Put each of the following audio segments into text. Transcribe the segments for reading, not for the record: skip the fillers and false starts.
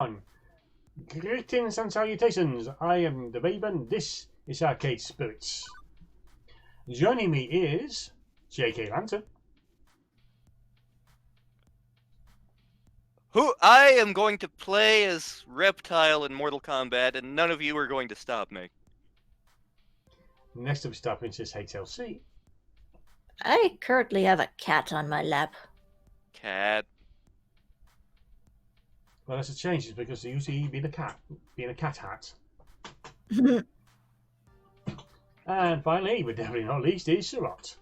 On. Greetings and salutations. I am the Babe and this is Arcade Spirits. Joining me is JKLantern. Who I am going to play as Reptile in Mortal Kombat, and none of you are going to stop me. Next up, StarprincessHLC. I currently have a cat on my lap. Cat. Well, that's a change is because they usually being a cat hat. And finally, but definitely not least, is Surratt.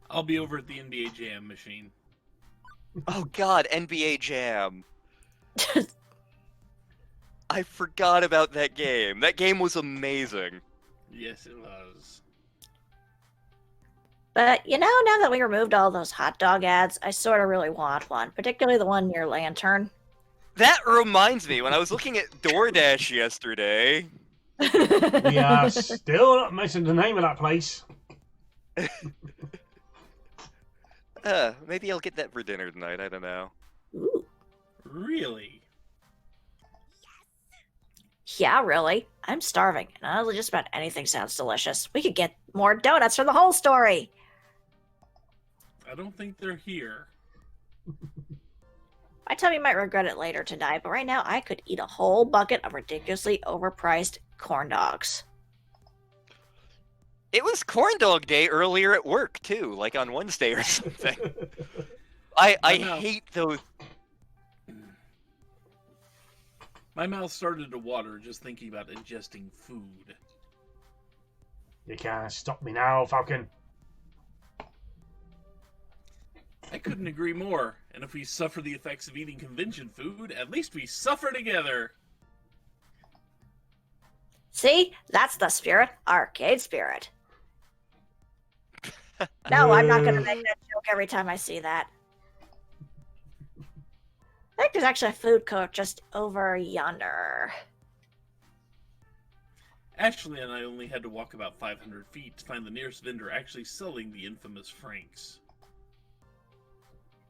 I'll be over at the NBA Jam machine. Oh god, NBA Jam. I forgot about that game. That game was amazing. Yes, it was. But, you know, now that we removed all those hot dog ads, I sort of really want one, particularly the one near Lantern. That reminds me, when I was looking at DoorDash yesterday... We are still not mentioning the name of that place. Maybe I'll get that for dinner tonight, I don't know. Ooh. Really? Yeah, really. I'm starving, and honestly, just about anything sounds delicious. We could get more donuts for the whole story. I don't think they're here. My tummy might regret it later tonight, but right now I could eat a whole bucket of ridiculously overpriced corn dogs. It was corn dog day earlier at work, too, like on Wednesday or something. I hate those... My mouth started to water just thinking about ingesting food. You can't stop me now, Falcon. I couldn't agree more. And if we suffer the effects of eating convention food, at least we suffer together. See? That's the spirit. Arcade spirit. No, I'm not going to make that joke every time I see that. I think there's actually a food court just over yonder. Ashley and I only had to walk about 500 feet to find the nearest vendor actually selling the infamous Franks.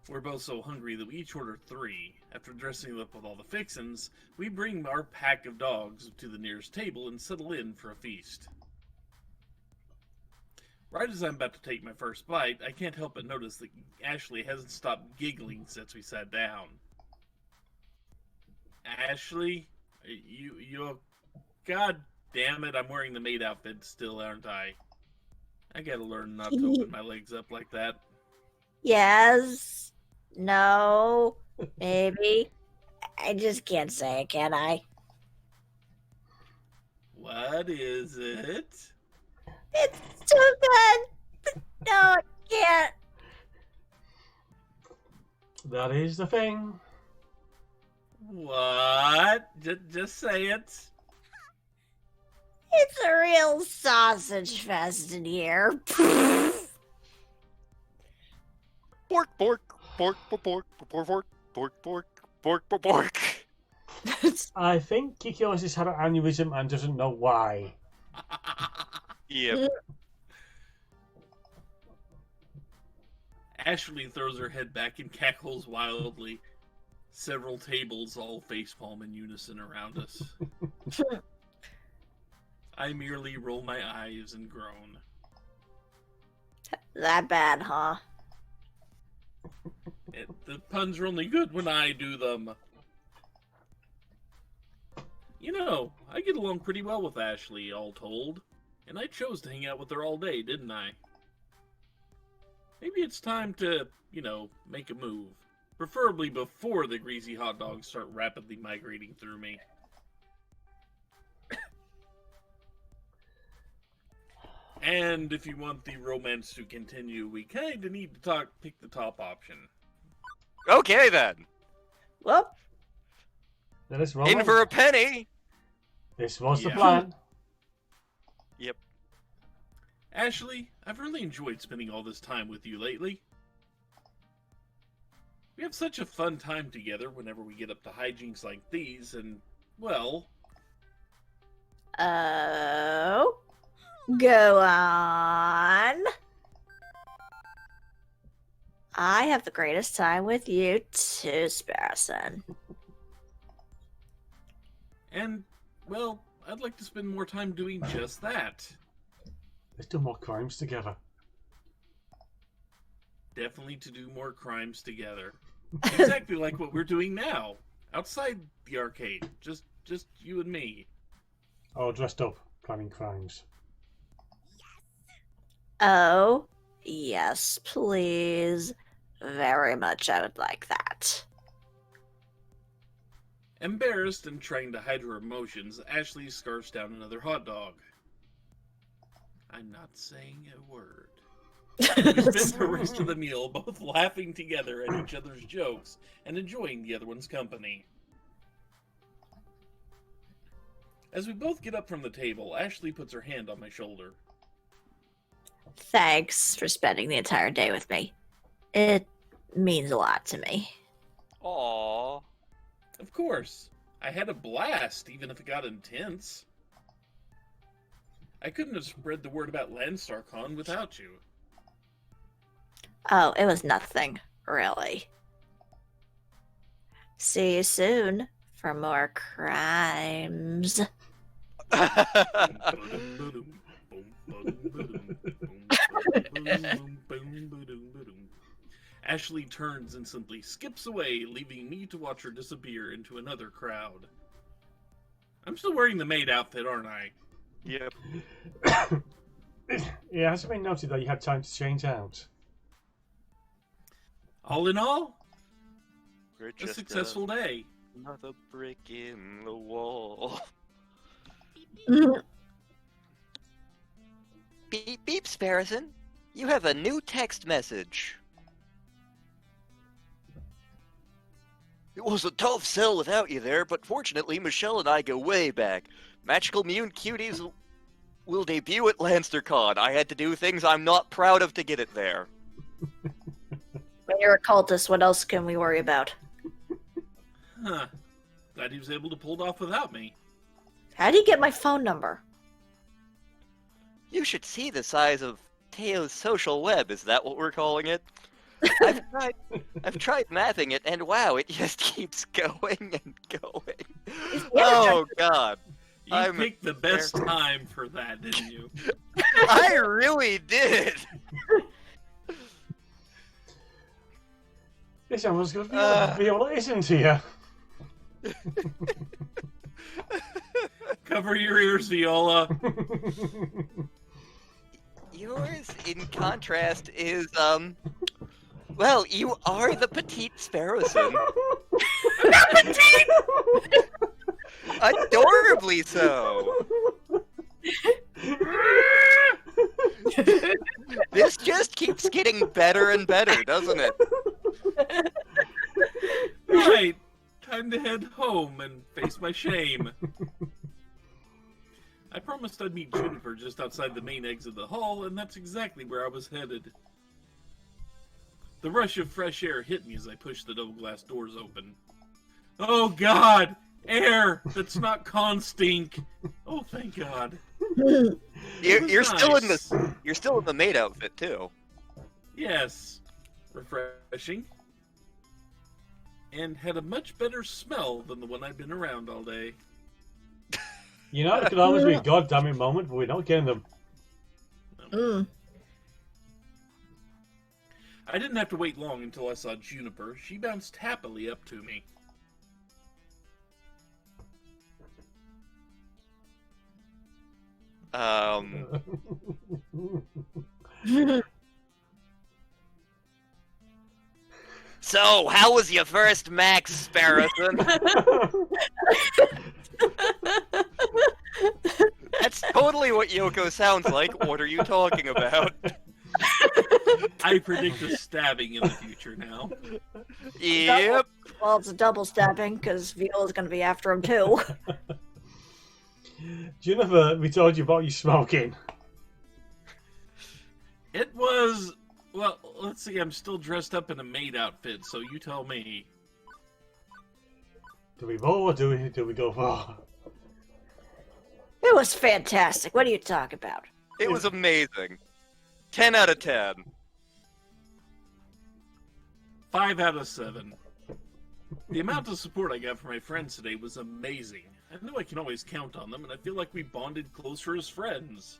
We're both so hungry that we each order 3. After dressing up with all the fixins, we bring our pack of dogs to the nearest table and settle in for a feast. Right as I'm about to take my first bite, I can't help but notice that Ashley hasn't stopped giggling since we sat down. Ashley, you, god damn it, I'm wearing the maid outfit still, aren't I? I gotta learn not to open my legs up like that. Yes. No. Maybe. I just can't say it, can I? What is it? It's too good. No, I can't. That is the thing. What? Just say it. It's a real sausage fest in here. Pork, pork, pork, pork, pork, pork, pork, pork, pork, pork, pork, pork. I think Kikyo has had an aneurysm and doesn't know why. Yep. Ashley throws her head back and cackles wildly. Several tables all facepalm in unison around us. I merely roll my eyes and groan. That bad, huh? The puns are only good when I do them. You know, I get along pretty well with Ashley, all told. And I chose to hang out with her all day, didn't I? Maybe it's time to, make a move. Preferably before the greasy hot dogs start rapidly migrating through me. And if you want the romance to continue, we kinda need to pick the top option. Okay, then. Whoop. Let us roll In on. for a penny. This was the Yeah. plan. Yep. Ashley, I've really enjoyed spending all this time with you lately. We have such a fun time together whenever we get up to hijinks like these, and, well... Oh. Go on. I have the greatest time with you too, Sparrowson. And, well, I'd like to spend more time doing just that. Let's do more crimes together. Definitely to do more crimes together. Exactly like what we're doing now. Outside the arcade. Just you and me. All dressed up, planning crimes. Oh, yes, please. Very much, I would like that. Embarrassed and trying to hide her emotions, Ashley scarfs down another hot dog. I'm not saying a word. We spend the rest of the meal both laughing together at each other's jokes and enjoying the other one's company. As we both get up from the table, Ashley puts her hand on my shoulder. Thanks for spending the entire day with me. It means a lot to me. Aww. Of course, I had a blast, even if it got intense. I couldn't have spread the word about LandstarCon without you. Oh, it was nothing, really. See you soon for more crimes. Ashley turns and simply skips away, leaving me to watch her disappear into another crowd. I'm still wearing the maid outfit, aren't I? Yep. Yeah, has it been noted that you had time to change out? All in all, We're a just successful day. another brick in the wall. Beep beep, Sparrison. You have a new text message. It was a tough sell without you there, but fortunately Michelle and I go way back. Magical Mune Cuties will debut at LandstarCon. I had to do things I'm not proud of to get it there. When you're a cultist, what else can we worry about? Huh. Glad he was able to pull it off without me. How do you get my phone number? You should see the size of Teo's social web. Is that what we're calling it? I've tried mathing it, and wow, it just keeps going and going. Oh God. You picked the best time for that, didn't you? I really did. This someone's got Viola, isn't here? Cover your ears, Viola. Yours, in contrast, is well, you are the petite Sparrowson. Adorably so. This just keeps getting better and better, doesn't it? Right. Time to head home and face my shame. I promised I'd meet Juniper just outside the main exit of the hall, and that's exactly where I was headed. The rush of fresh air hit me as I pushed the double glass doors open. Oh God! Air that's not con stink. Oh, thank God. You're still in Nice. you're still in the maid outfit too. Yes. Refreshing. And had a much better smell than the one I'd been around all day. You know, it could always be a goddamn moment, but we're not getting them. I didn't have to wait long until I saw Juniper. She bounced happily up to me. So, how was your first Max, Sparrowson? That's totally what Yoko sounds like. What are you talking about? I predict a stabbing in the future now. Yep. Well, it's a double stabbing, because Viola's going to be after him, too. Jennifer, we told you about you smoking. It was... Well, let's see, I'm still dressed up in a maid outfit, so you tell me. Do we roll or do we go for? It was fantastic. What are you talking about? It was amazing. 10 out of 10. 5 out of 7. The amount of support I got from my friends today was amazing. I know I can always count on them, and I feel like we bonded closer as friends.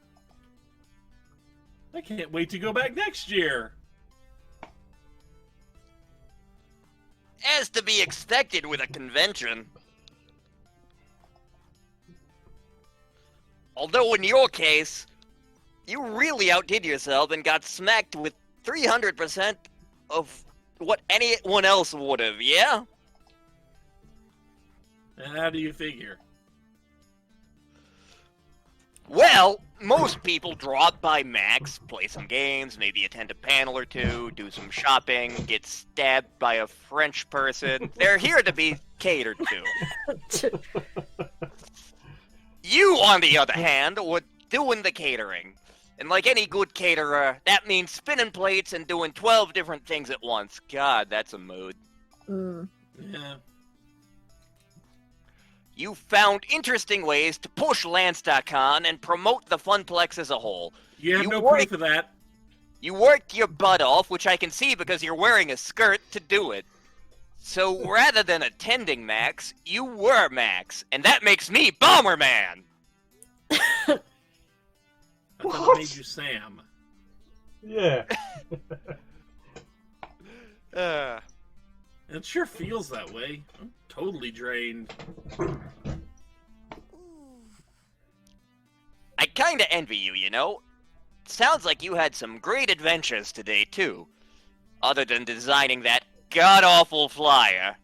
I can't wait to go back next year! As to be expected with a convention. Although in your case, you really outdid yourself and got smacked with 300% of what anyone else would have, yeah? And how do you figure? Well, most people drop by Max, play some games, maybe attend a panel or two, do some shopping, get stabbed by a French person. They're here to be catered to. You, on the other hand, were doing the catering. And like any good caterer, that means spinning plates and doing 12 different things at once. God, that's a mood. Yeah. You found interesting ways to push Lance.con and promote the Funplex as a whole. You have no worked- proof of that. You worked your butt off, which I can see because you're wearing a skirt to do it. So rather than attending Max, you were Max, and that makes me Bomberman! I thought What? it made you Sam. Yeah. It sure feels that way. I'm totally drained. I kinda envy you, you know? Sounds like you had some great adventures today, too. Other than designing that god-awful flyer.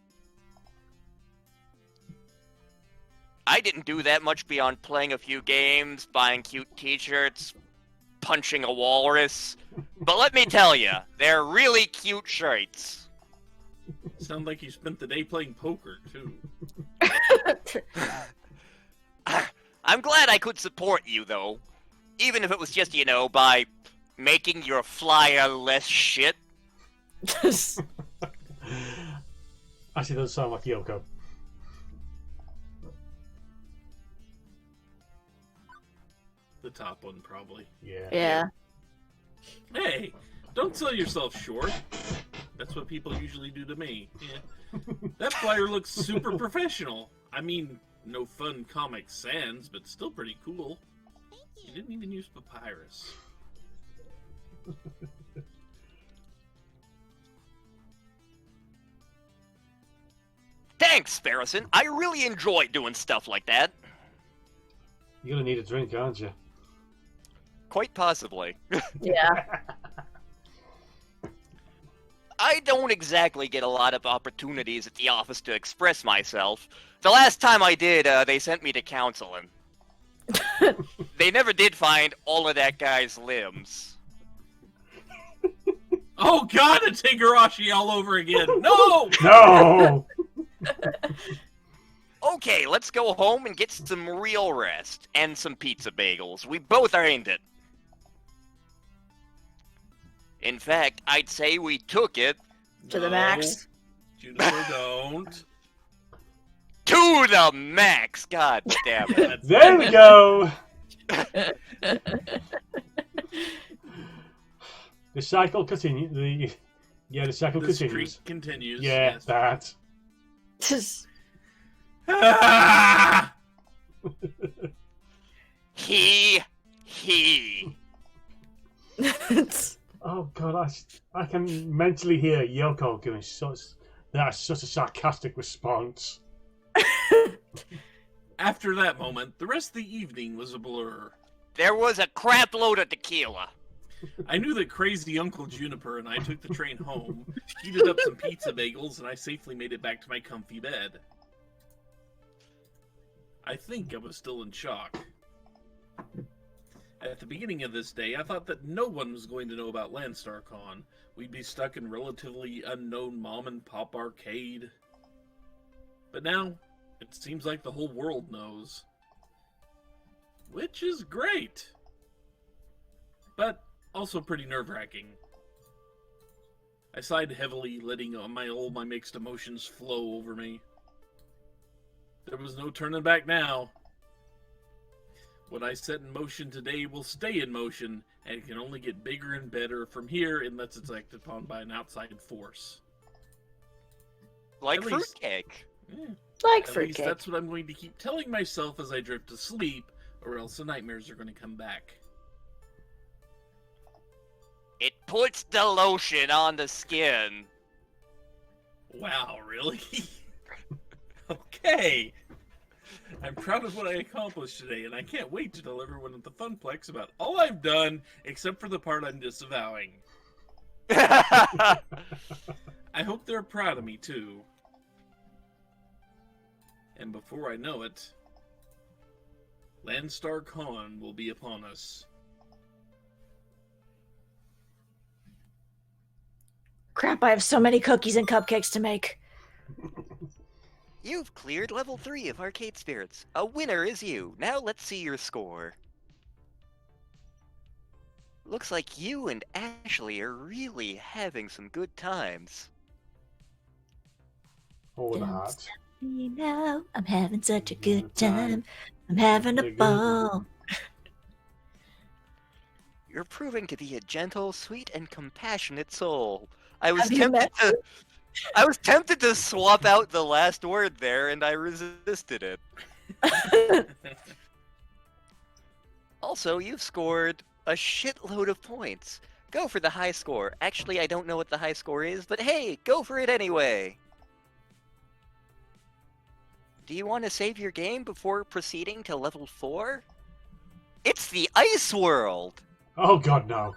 I didn't do that much beyond playing a few games, buying cute t-shirts, punching a walrus. But let me tell you, they're really cute shirts. Sound like you spent the day playing poker, too. I'm glad I could support you, though. Even if it was just, you know, by making your flyer less shit. Actually, does sound like Yoko. The top one, probably. Yeah. Yeah. Hey, don't sell yourself short. That's what people usually do to me. Yeah. That flyer looks super professional. I mean, no fun Comic Sans, but still pretty cool. You didn't even use papyrus. Thanks, Farrison. I really enjoy doing stuff like that. You're gonna need a drink, aren't you? Quite possibly. Yeah. I don't exactly get a lot of opportunities at the office to express myself. The last time I did, they sent me to counseling. They never did find all of that guy's limbs. Oh god, it's Higurashi all over again! No! No! Okay, let's go home and get some real rest. And some pizza bagels. We both earned it. In fact, I'd say we took it To the max. Juniper, don't. to the max. God damn it. That's There we go! The cycle continues. The cycle The continues. streak continues. Yeah, yes. that. Ah! He. Oh god, I can mentally hear Yoko giving that's such a sarcastic response. After that moment, the rest of the evening was a blur. There was a crap load of tequila. I knew that crazy Uncle Juniper and I took the train home, heated up some pizza bagels, and I safely made it back to my comfy bed. I think I was still in shock. At the beginning of this day, I thought that no one was going to know about LandstarCon. We'd be stuck in relatively unknown mom-and-pop arcade. But now, it seems like the whole world knows. Which is great. But also pretty nerve-wracking. I sighed heavily, letting all my mixed emotions flow over me. There was no turning back now. What I set in motion today will stay in motion, and it can only get bigger and better from here unless it's acted upon by an outside force. Like At least- fruitcake. Yeah. Like At least fruitcake. that's what I'm going to keep telling myself as I drift to sleep, or else the nightmares are going to come back. It puts the lotion on the skin. Wow, really? Okay. I'm proud of what I accomplished today, and I can't wait to tell everyone at the Funplex about all I've done, except for the part I'm disavowing. I hope they're proud of me, too. And before I know it, Landstar Con will be upon us. Crap, I have so many cookies and cupcakes to make. You've cleared level 3 of Arcade Spirits. A winner is you. Now let's see your score. Looks like you and Ashley are really having some good times. Oh, the Don't heart. stop me now. I'm having such a good time. I'm having a ball. You're proving to be a gentle, sweet, and compassionate soul. I was Have you tempted to swap out the last word there, and I resisted it. Also, you've scored a shitload of points. Go for the high score. Actually, I don't know what the high score is, but hey, go for it anyway. Do you want to save your game before proceeding to level 4? It's the Ice World! Oh god, no.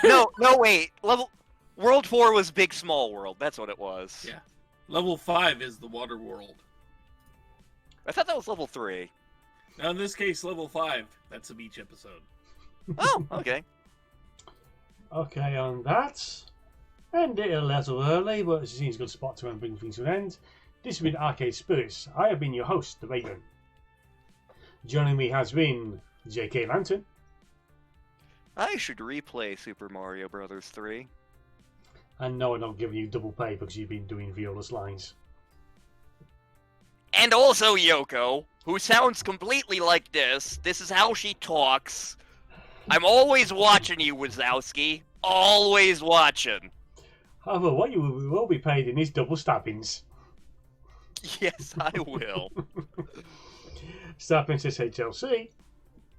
No, wait. World 4 was Big Small World. That's what it was. Yeah. Level 5 is the Water World. I thought that was level 3. Now, in this case, level 5, that's a beach episode. Oh, okay. Okay, on that. End it a little early, but it seems a good spot to bring things to an end. This has been Arcade Spirits. I have been your host, the Raven. Joining me has been JKLantern. I should replay Super Mario Bros. 3. And no, I'm not giving you double pay because you've been doing Viola's lines. And also Yoko, who sounds completely like this. This is how she talks. I'm always watching you, Wazowski. Always watching. However, what you will be paid in is double stabbings. Yes, I will. StarprincessHLC.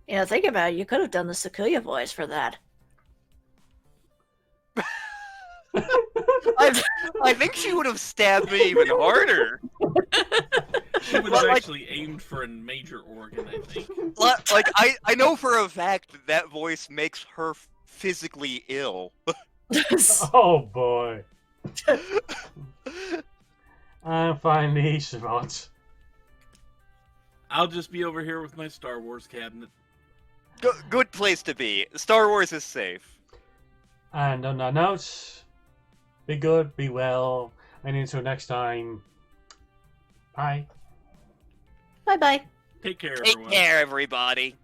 You know, think about it. You could have done the Sakuya voice for that. I think she would have stabbed me even harder. She was actually aimed for a major organ, I think. Like, I know for a fact that voice makes her physically ill. Oh boy. And finally, Shabbat. I'll just be over here with my Star Wars cabinet. Good place to be. Star Wars is safe. And on that note, be good, be well, and until next time, bye. Bye bye. Take care, Take everyone. care, everybody.